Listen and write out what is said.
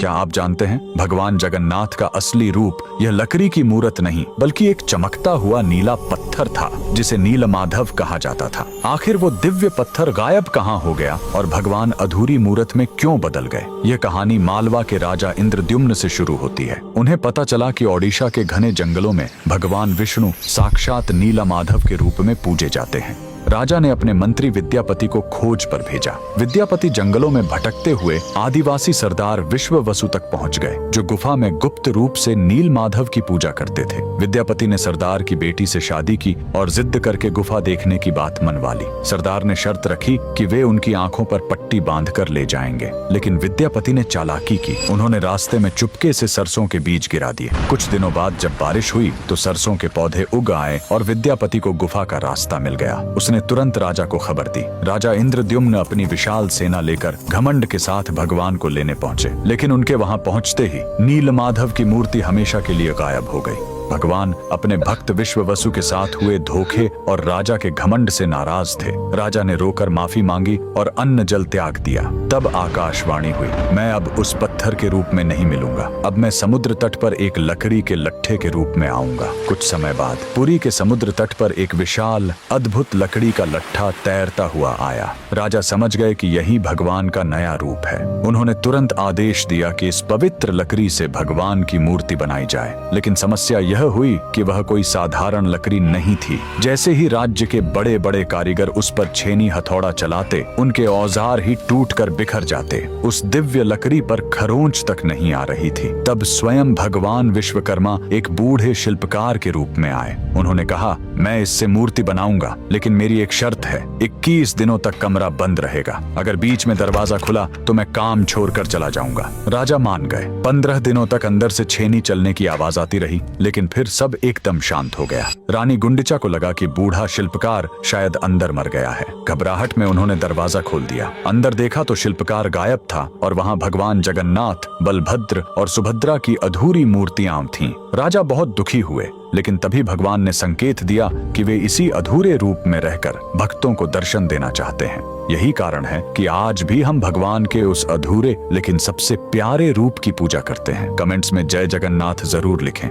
क्या आप जानते हैं भगवान जगन्नाथ का असली रूप यह लकड़ी की मूर्त नहीं बल्कि एक चमकता हुआ नीला पत्थर था जिसे नीलमाधव कहा जाता था। आखिर वो दिव्य पत्थर गायब कहाँ हो गया और भगवान अधूरी मूर्त में क्यों बदल गए? यह कहानी मालवा के राजा इंद्रद्युम्न से शुरू होती है। उन्हें पता चला कि ओडिशा के घने जंगलों में भगवान विष्णु साक्षात नीलमाधव के रूप में पूजे जाते हैं। राजा ने अपने मंत्री विद्यापति को खोज पर भेजा। विद्यापति जंगलों में भटकते हुए आदिवासी सरदार विश्ववसु तक पहुंच गए, जो गुफा में गुप्त रूप से नीलमाधव की पूजा करते थे। विद्यापति ने सरदार की बेटी से शादी की और जिद करके गुफा देखने की बात मनवा ली। सरदार ने शर्त रखी कि वे उनकी आंखों पर पट्टी बांधकर ले जाएंगे, लेकिन विद्यापति ने चालाकी की। उन्होंने रास्ते में चुपके से सरसों के बीज गिरा दिए। कुछ दिनों बाद जब बारिश हुई तो सरसों के पौधे उग आए और विद्यापति को गुफा का रास्ता मिल गया। उसने तुरंत राजा को खबर दी। राजा इंद्रद्युम्न अपनी विशाल सेना लेकर घमंड के साथ भगवान को लेने पहुंचे, लेकिन उनके वहां पहुंचते ही नीलमाधव की मूर्ति हमेशा के लिए गायब हो गई। भगवान अपने भक्त विश्ववसु के साथ हुए धोखे और राजा के घमंड से नाराज थे। राजा ने रोकर माफी मांगी और अन्न जल त्याग दिया। तब आकाशवाणी हुई, मैं अब उस पत्थर के रूप में नहीं मिलूंगा, अब मैं समुद्र तट पर एक लकड़ी के लट्ठे के रूप में आऊंगा। कुछ समय बाद पुरी के समुद्र तट पर एक विशाल अद्भुत लकड़ी का लट्ठा तैरता हुआ आया। राजा समझ गए कि यही भगवान का नया रूप है। उन्होंने तुरंत आदेश दिया कि इस पवित्र लकड़ी से भगवान की मूर्ति बनाई जाए, लेकिन समस्या यह हुई कि वह कोई साधारण लकड़ी नहीं थी। जैसे ही राज्य के बड़े बड़े कारीगर उस पर छेनी हथौड़ा चलाते, उनके औजार ही टूटकर बिखर जाते। उस दिव्य लकड़ी पर खरोंच तक नहीं आ रही थी। तब स्वयं भगवान विश्वकर्मा एक बूढ़े शिल्पकार के रूप में आए। उन्होंने कहा, मैं इससे मूर्ति बनाऊंगा, लेकिन मेरी एक शर्त है, 21 दिनों तक कमरा बंद रहेगा। अगर बीच में दरवाजा खुला तो मैं काम छोड़कर चला जाऊंगा। राजा मान गए। 15 दिनों तक अंदर से छेनी चलने की आवाज आती रही, लेकिन फिर सब एकदम शांत हो गया। रानी गुंडिचा को लगा कि बूढ़ा शिल्पकार शायद अंदर मर गया है। घबराहट में उन्होंने दरवाजा खोल दिया। अंदर देखा तो शिल्पकार गायब था और वहां भगवान जगन्नाथ, बलभद्र और सुभद्रा की अधूरी मूर्तियां थीं। राजा बहुत दुखी हुए, लेकिन तभी भगवान ने संकेत दिया कि वे इसी अधूरे रूप में रहकर भक्तों को दर्शन देना चाहते हैं। यही कारण है कि आज भी हम भगवान के उस अधूरे लेकिन सबसे प्यारे रूप की पूजा करते हैं। कमेंट्स में जय जगन्नाथ जरूर लिखें।